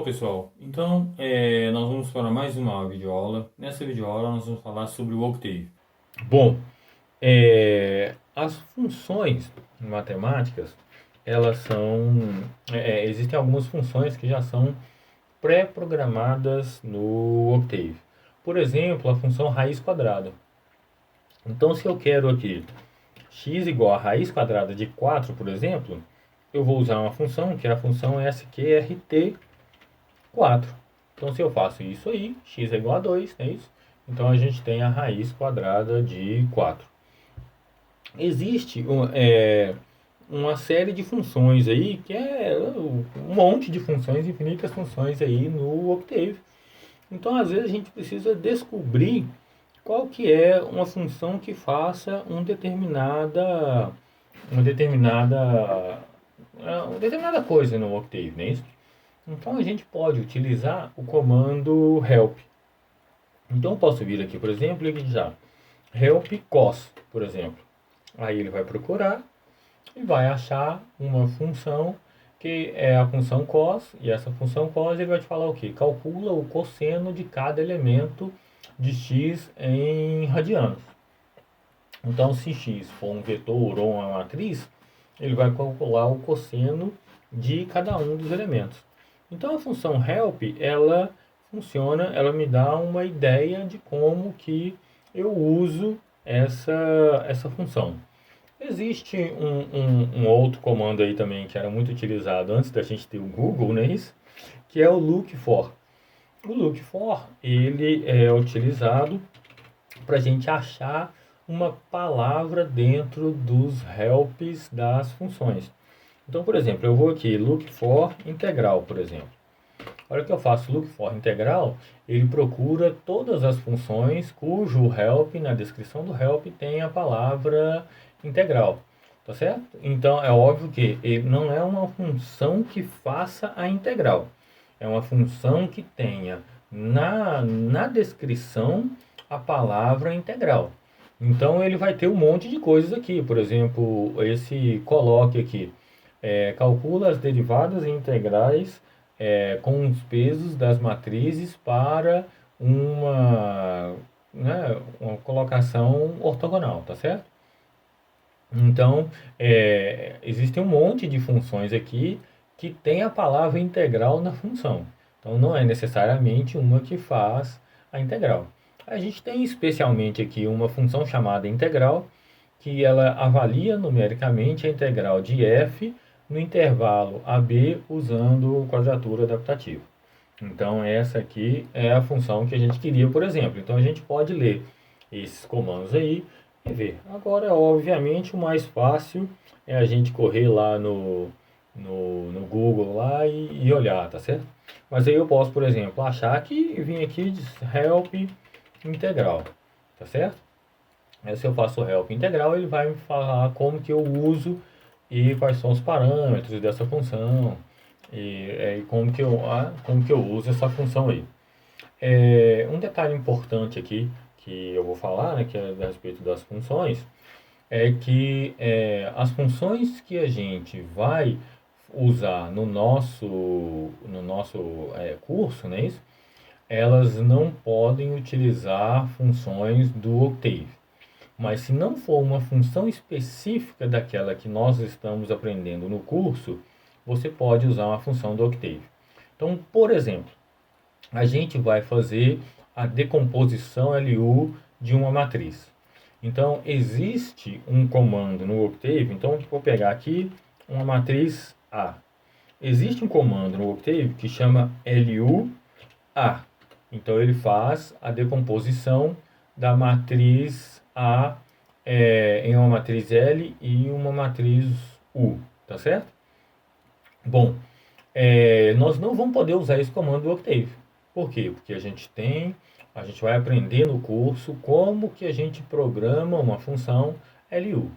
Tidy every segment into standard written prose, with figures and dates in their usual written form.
Pessoal, então nós vamos para mais uma videoaula. Nessa videoaula nós vamos falar sobre o Octave. Bom, as funções matemáticas, elas são... existem algumas funções que já são pré-programadas no Octave. Por exemplo, a função raiz quadrada. Então, se eu quero aqui x igual a raiz quadrada de 4, por exemplo, eu vou usar uma função que é a função sqrt 4. Então, se eu faço isso aí, x é igual a 2, não é isso? Então, a gente tem a raiz quadrada de 4. Existe uma série de funções aí, que é um monte de funções, infinitas funções aí no Octave. Então, às vezes, a gente precisa descobrir qual que é uma função que faça uma determinada coisa no Octave, não é isso? Então a gente pode utilizar o comando help. Então eu posso vir aqui, por exemplo, e digitar help cos, por exemplo. Aí ele vai procurar e vai achar uma função que é a função cos, e essa função cos ele vai te falar o quê? Calcula o cosseno de cada elemento de x em radianos. Então, se x for um vetor ou uma matriz, ele vai calcular o cosseno de cada um dos elementos. Então, a função help, ela funciona, ela me dá uma ideia de como que eu uso essa função. Existe um outro comando aí também que era muito utilizado antes da gente ter o Google, né, isso? Que é o look for. O look for, ele é utilizado para a gente achar uma palavra dentro dos helps das funções. Então, por exemplo, eu vou aqui look for integral, por exemplo. A hora que eu faço look for integral, ele procura todas as funções cujo help, na descrição do help, tem a palavra integral. Tá certo? Então, é óbvio que ele não é uma função que faça a integral. É uma função que tenha na descrição a palavra integral. Então, ele vai ter um monte de coisas aqui. Por exemplo, esse coloque aqui. Calcula as derivadas integrais com os pesos das matrizes para uma colocação ortogonal, tá certo? Então, existe um monte de funções aqui que tem a palavra integral na função. Então, não é necessariamente uma que faz a integral. A gente tem especialmente aqui uma função chamada integral, que ela avalia numericamente a integral de f no intervalo AB usando quadratura adaptativa. Então, essa aqui é a função que a gente queria, por exemplo. Então, a gente pode ler esses comandos aí e ver. Agora, obviamente, o mais fácil é a gente correr lá no Google lá e olhar, tá certo? Mas aí eu posso, por exemplo, achar que vim aqui de help integral, tá certo? Aí, se eu faço o help integral, ele vai me falar como que eu uso e quais são os parâmetros dessa função e como que eu uso essa função aí. Um detalhe importante aqui que eu vou falar, né, que é a respeito das funções, é que as funções que a gente vai usar no nosso curso, né, isso? Elas não podem utilizar funções do Octave. Mas se não for uma função específica daquela que nós estamos aprendendo no curso, você pode usar uma função do Octave. Então, por exemplo, a gente vai fazer a decomposição LU de uma matriz. Então, existe um comando no Octave. Então, vou pegar aqui uma matriz A. Existe um comando no Octave que chama LU-A. Então, ele faz a decomposição da matriz A em uma matriz L e uma matriz U, tá certo? Bom, nós não vamos poder usar esse comando do Octave. Por quê? Porque a gente vai aprender no curso como que a gente programa uma função LU,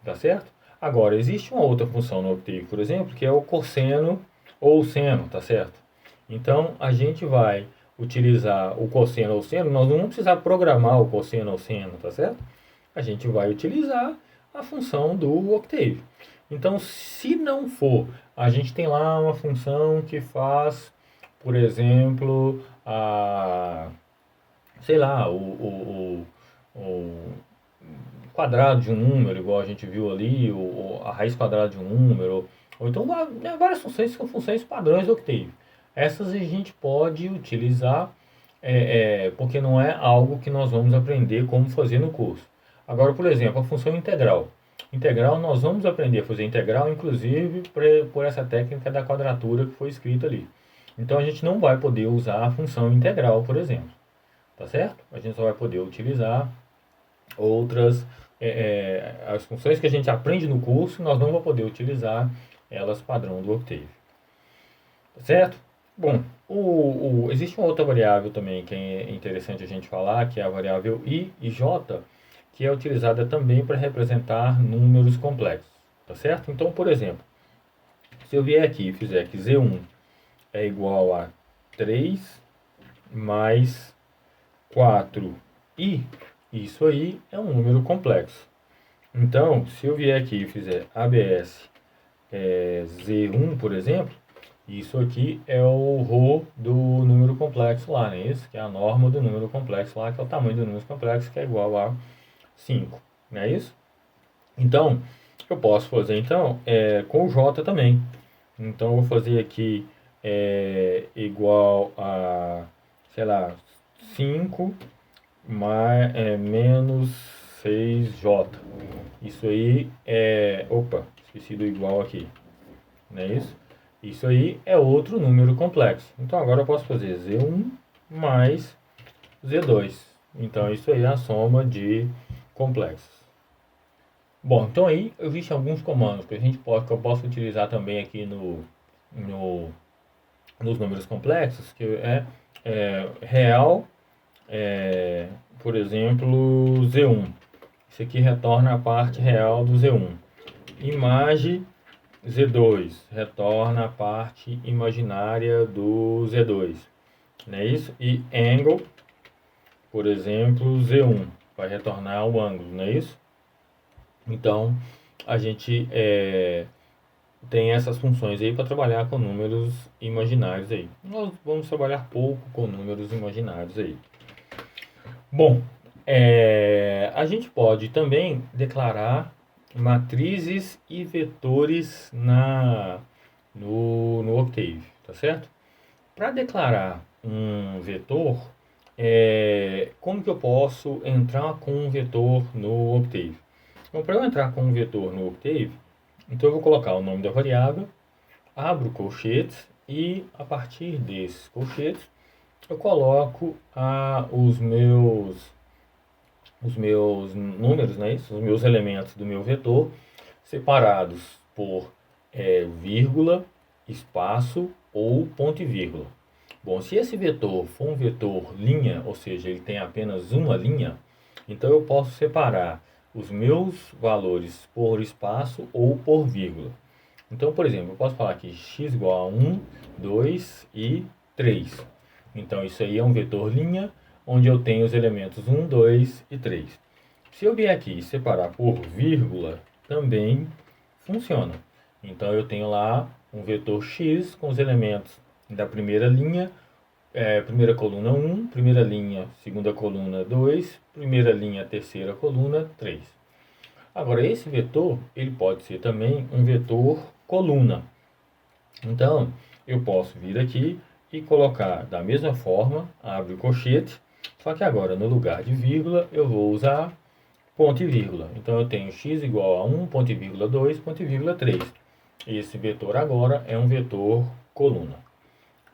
tá certo? Agora, existe uma outra função no Octave, por exemplo, que é o cosseno ou o seno, tá certo? Então, a gente vai utilizar o cosseno ou o seno, nós não vamos precisar programar o cosseno ou o seno, tá certo? A gente vai utilizar a função do Octave. Então, se não for, a gente tem lá uma função que faz por exemplo, sei lá, o quadrado de um número, igual a gente viu ali, a raiz quadrada de um número, ou então né, várias funções que são funções padrões do Octave. Essas a gente pode utilizar, porque não é algo que nós vamos aprender como fazer no curso. Agora, por exemplo, a função integral. Integral, nós vamos aprender a fazer integral, inclusive por essa técnica da quadratura que foi escrita ali. Então, a gente não vai poder usar a função integral, por exemplo. Tá certo? A gente só vai poder utilizar outras, as funções que a gente aprende no curso, nós não vamos poder utilizar elas padrão do Octave. Tá certo? Bom, existe uma outra variável também que é interessante a gente falar, que é a variável i e j, que é utilizada também para representar números complexos. Tá certo? Então, por exemplo, se eu vier aqui e fizer que z1 é igual a 3 mais 4i, isso aí é um número complexo. Então, se eu vier aqui e fizer ABS Z1, por exemplo, isso aqui é o ρ do número complexo lá, né? Isso que é a norma do número complexo lá, que é o tamanho do número complexo, que é igual a 5, não é isso? Então, eu posso fazer então com o J também. Então, eu vou fazer aqui igual a, sei lá, 5 menos 6j. Isso aí opa, esqueci do igual aqui, não é isso? Isso aí é outro número complexo. Então agora eu posso fazer z1 mais z2. Então isso aí é a soma de complexos. Bom, então aí existem alguns comandos que eu posso utilizar também aqui nos números complexos, que é real, por exemplo, Z1. Isso aqui retorna a parte real do Z1. Imagem Z2 retorna a parte imaginária do Z2. Não é isso? E angle, por exemplo, Z1 vai retornar o ângulo, não é isso? Então, a gente tem essas funções aí para trabalhar com números imaginários aí. Nós vamos trabalhar pouco com números imaginários aí. Bom, a gente pode também declarar matrizes e vetores no Octave, tá certo? Para declarar um vetor, como que eu posso entrar com um vetor no Octave? Então, para eu entrar com um vetor no Octave, então eu vou colocar o nome da variável, abro colchetes e a partir desses colchetes eu coloco os meus números, né, os meus elementos do meu vetor, separados por vírgula, espaço ou ponto e vírgula. Bom, se esse vetor for um vetor linha, ou seja, ele tem apenas uma linha, então eu posso separar os meus valores por espaço ou por vírgula. Então, por exemplo, eu posso falar que x igual a 1, 2 e 3. Então, isso aí é um vetor linha, onde eu tenho os elementos 1, 2 e 3. Se eu vier aqui e separar por vírgula, também funciona. Então, eu tenho lá um vetor x com os elementos da primeira linha, primeira coluna 1, primeira linha, segunda coluna 2, primeira linha, terceira coluna 3. Agora, esse vetor, ele pode ser também um vetor coluna. Então, eu posso vir aqui e colocar da mesma forma, abre o colchete, só que agora no lugar de vírgula eu vou usar ponto e vírgula. Então eu tenho x igual a 1, ponto e vírgula 2, ponto e vírgula 3. Esse vetor agora é um vetor coluna.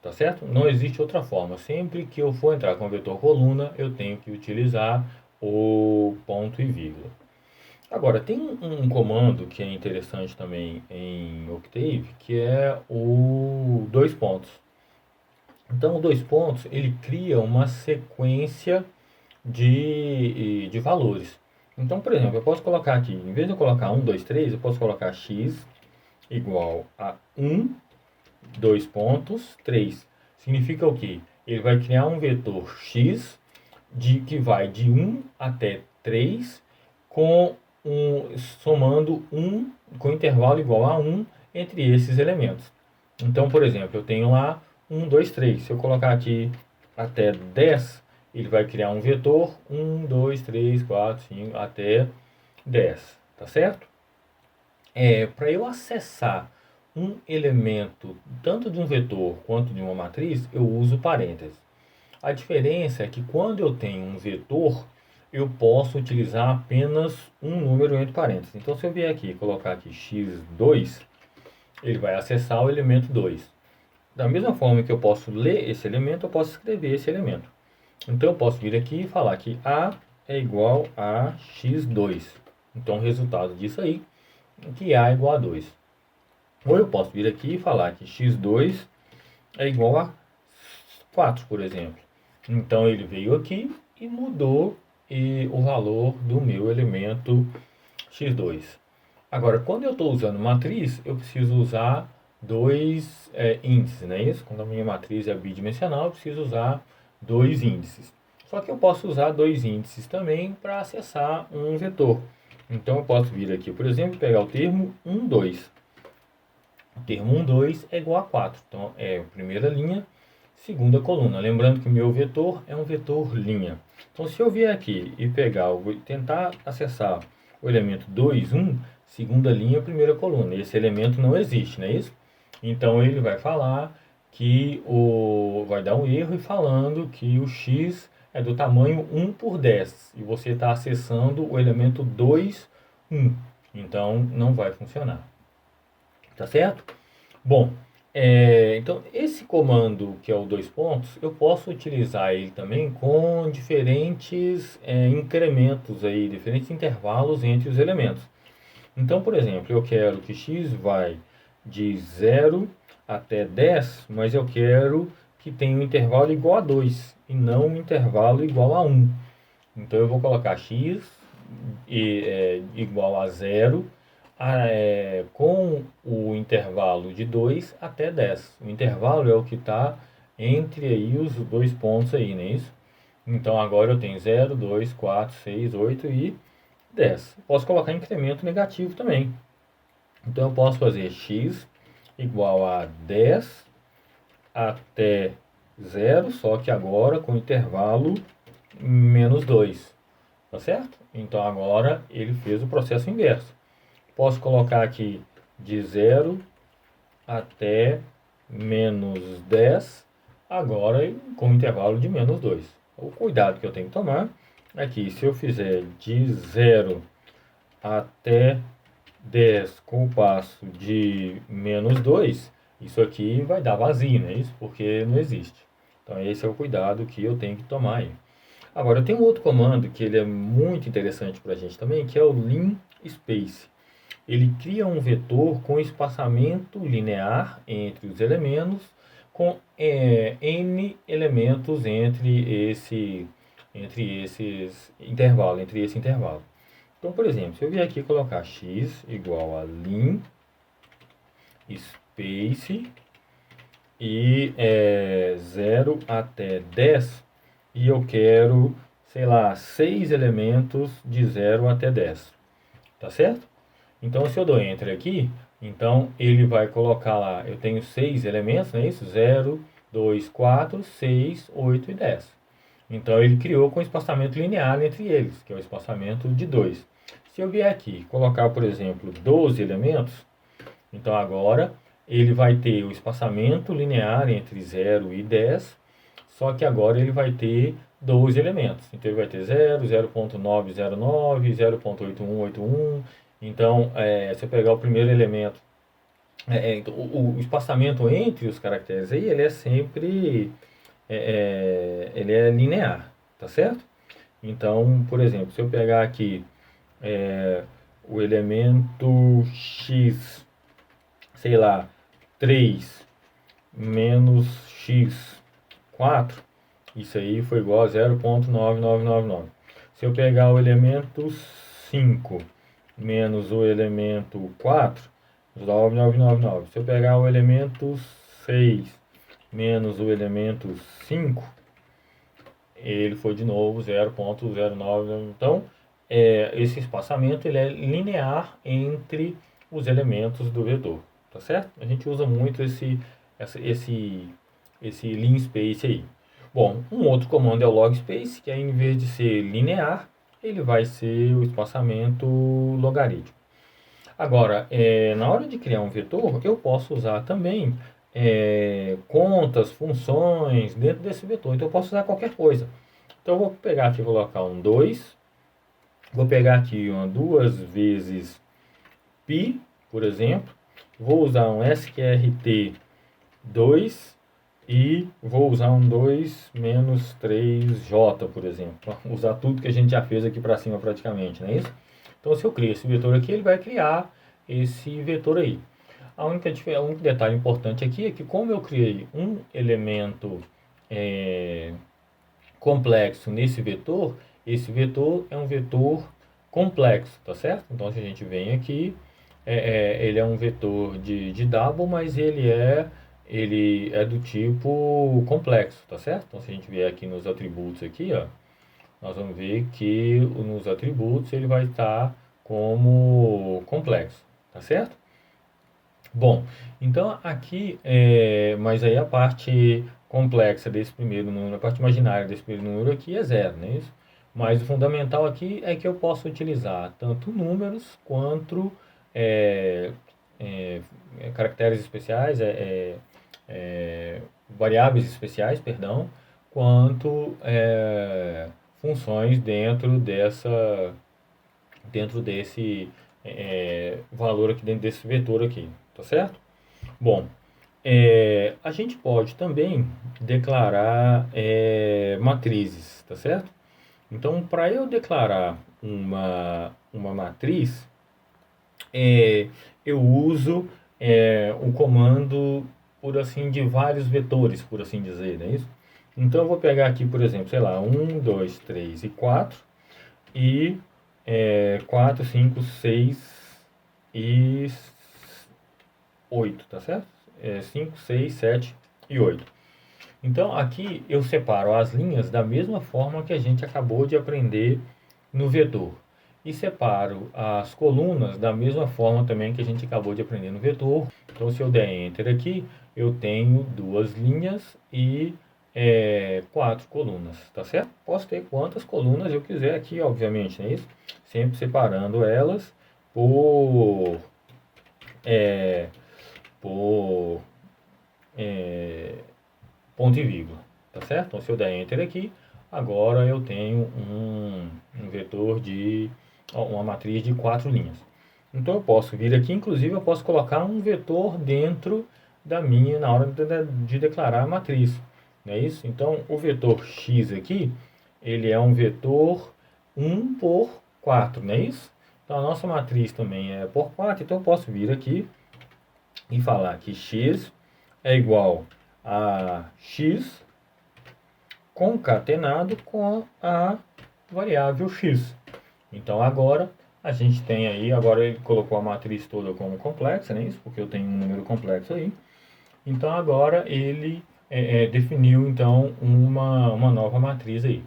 Tá certo? Não existe outra forma. Sempre que eu for entrar com o vetor coluna, eu tenho que utilizar o ponto e vírgula. Agora, tem um comando que é interessante também em Octave, que é o dois pontos. Então, o dois pontos, ele cria uma sequência de valores. Então, por exemplo, eu posso colocar aqui, em vez de eu colocar 1, 2, 3, eu posso colocar x igual a 1, 2 pontos, 3. Significa o quê? Ele vai criar um vetor x que vai de 1 até 3 somando 1 com intervalo igual a 1 entre esses elementos. Então, por exemplo, eu tenho lá 1, 2, 3. Se eu colocar aqui até 10, ele vai criar um vetor 1, 2, 3, 4, 5, até 10, tá certo? Para eu acessar um elemento, tanto de um vetor quanto de uma matriz, eu uso parênteses. A diferença é que quando eu tenho um vetor, eu posso utilizar apenas um número entre parênteses. Então, se eu vier aqui e colocar aqui x2, ele vai acessar o elemento 2. Da mesma forma que eu posso ler esse elemento, eu posso escrever esse elemento. Então, eu posso vir aqui e falar que A é igual a x2. Então, o resultado disso aí é que A é igual a 2. Ou eu posso vir aqui e falar que x2 é igual a 4, por exemplo. Então, ele veio aqui e mudou o valor do meu elemento x2. Agora, quando eu estou usando matriz, eu preciso usar dois índices, não é isso? Quando a minha matriz é bidimensional, eu preciso usar dois índices. Só que eu posso usar dois índices também para acessar um vetor. Então, eu posso vir aqui, por exemplo, pegar o termo 1, 2. O termo 1, 2 é igual a 4. Então, é a primeira linha, segunda coluna. Lembrando que o meu vetor é um vetor linha. Então, se eu vier aqui e tentar acessar o elemento 2, 1, segunda linha, primeira coluna. Esse elemento não existe, não é isso? Então, ele vai falar que vai dar um erro e falando que o x é do tamanho 1 por 10. E você está acessando o elemento 2, 1. Então, não vai funcionar. Tá certo? Bom, então esse comando que é o dois pontos, eu posso utilizar ele também com diferentes incrementos aí, diferentes intervalos entre os elementos. Então, por exemplo, eu quero que x vai de 0 até 10, mas eu quero que tenha um intervalo igual a 2 e não um intervalo igual a 1. Então eu vou colocar x igual a 0 com o intervalo de 2 até 10. O intervalo é o que está entre aí os dois pontos aí, não é isso? Então agora eu tenho 0, 2, 4, 6, 8 e 10. Posso colocar incremento negativo também. Então eu posso fazer x igual a 10 até 0, só que agora com intervalo menos 2. Tá certo? Então agora ele fez o processo inverso. Posso colocar aqui de 0 até menos 10, agora com intervalo de menos 2. O cuidado que eu tenho que tomar é que se eu fizer de 0 até 10 com o passo de menos 2, isso aqui vai dar vazio, não é isso? Porque não existe. Então esse é o cuidado que eu tenho que tomar aí. Agora, eu tenho um outro comando que ele é muito interessante para a gente também, que é o linspace. Ele cria um vetor com espaçamento linear entre os elementos, com n elementos entre esse intervalo. Então, por exemplo, se eu vier aqui colocar x igual a linspace e 0 até 10, e eu quero, sei lá, 6 elementos de 0 até 10. Tá certo? Então, se eu dou Enter aqui, então ele vai colocar lá, eu tenho 6 elementos, não é isso? 0, 2, 4, 6, 8 e 10. Então, ele criou com espaçamento linear entre eles, que é o espaçamento de 2. Se eu vier aqui colocar, por exemplo, 12 elementos, então agora ele vai ter o espaçamento linear entre 0 e 10, só que agora ele vai ter 12 elementos. Então ele vai ter 0, 0.909, 0.8181. Então, se eu pegar o primeiro elemento, então, o espaçamento entre os caracteres aí, ele é sempre ele é linear, tá certo? Então, por exemplo, se eu pegar aqui o elemento x, sei lá, 3 menos x 4, isso aí foi igual a 0.9999. Se eu pegar o elemento 5 menos o elemento 4, 9999. Se eu pegar o elemento 6 menos o elemento 5, ele foi de novo 0.09. Então, esse espaçamento ele é linear entre os elementos do vetor, tá certo? A gente usa muito esse esse linspace aí. Bom, um outro comando é o logspace, que aí, em vez de ser linear, ele vai ser o espaçamento logarítmico. Agora, na hora de criar um vetor, eu posso usar também contas, funções dentro desse vetor. Então, eu posso usar qualquer coisa. Então, eu vou pegar aqui e colocar um 2. Vou pegar aqui uma 2 vezes π, por exemplo. Vou usar um sqrt2 e vou usar um 2 menos 3j, por exemplo. Vou usar tudo que a gente já fez aqui para cima praticamente, não é isso? Então, se eu crio esse vetor aqui, ele vai criar esse vetor aí. O único detalhe importante aqui é que, como eu criei um elemento complexo nesse vetor, esse vetor é um vetor complexo, tá certo? Então, se a gente vem aqui, ele é um vetor de double, mas ele é do tipo complexo, tá certo? Então, se a gente vier aqui nos atributos aqui, ó, nós vamos ver que nos atributos ele vai estar como complexo, tá certo? Bom, então aqui, mas aí a parte complexa desse primeiro número, a parte imaginária desse primeiro número aqui é zero, não é isso? Mas o fundamental aqui é que eu posso utilizar tanto números quanto é, caracteres especiais, variáveis especiais, perdão, quanto funções dentro desse valor aqui, dentro desse vetor aqui, tá certo? Bom, a gente pode também declarar matrizes, tá certo? Então, para eu declarar uma matriz, eu uso o comando, por assim, de vários vetores, por assim dizer, não é isso? Então, eu vou pegar aqui, por exemplo, sei lá, 1, 2, 3 e 4, e 4, 5, 6 e 8, tá certo? 5, 6, 7 e 8. Então, aqui eu separo as linhas da mesma forma que a gente acabou de aprender no vetor. E separo as colunas da mesma forma também que a gente acabou de aprender no vetor. Então, se eu der Enter aqui, eu tenho duas linhas e 4 colunas, tá certo? Posso ter quantas colunas eu quiser aqui, obviamente, não é isso? Sempre separando elas por, é, por ponto e vírgula, tá certo? Então, se eu der Enter aqui, agora eu tenho um vetor uma matriz de 4 linhas. Então, eu posso vir aqui, inclusive, eu posso colocar um vetor dentro na hora de declarar a matriz, não é isso? Então, o vetor x aqui, ele é um vetor 1 por 4, não é isso? Então, a nossa matriz também é por 4, então eu posso vir aqui e falar que x é igual a x concatenado com a variável x. Então agora a gente tem aí, agora ele colocou a matriz toda como complexa, não é isso? Porque eu tenho um número complexo aí. Então agora ele definiu então uma nova matriz aí.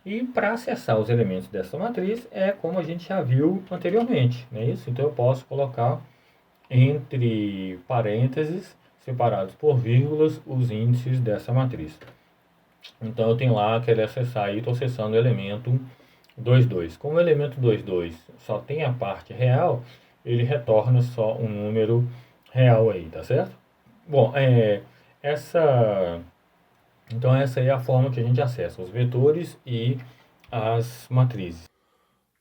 E para acessar os elementos dessa matriz é como a gente já viu anteriormente, não é isso? Então eu posso colocar entre parênteses, separados por vírgulas, os índices dessa matriz. Então eu tenho lá, quero acessar aí, estou acessando o elemento 22. Como o elemento 22 só tem a parte real, ele retorna só um número real aí, tá certo? Bom, então essa aí é a forma que a gente acessa os vetores e as matrizes.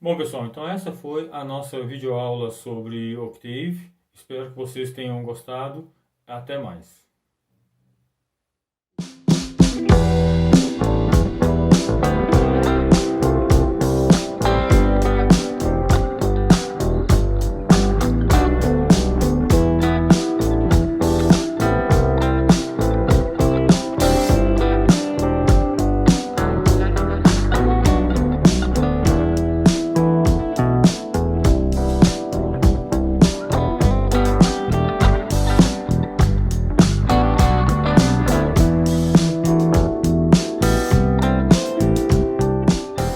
Bom, pessoal, então essa foi a nossa videoaula sobre Octave. Espero que vocês tenham gostado. Até mais.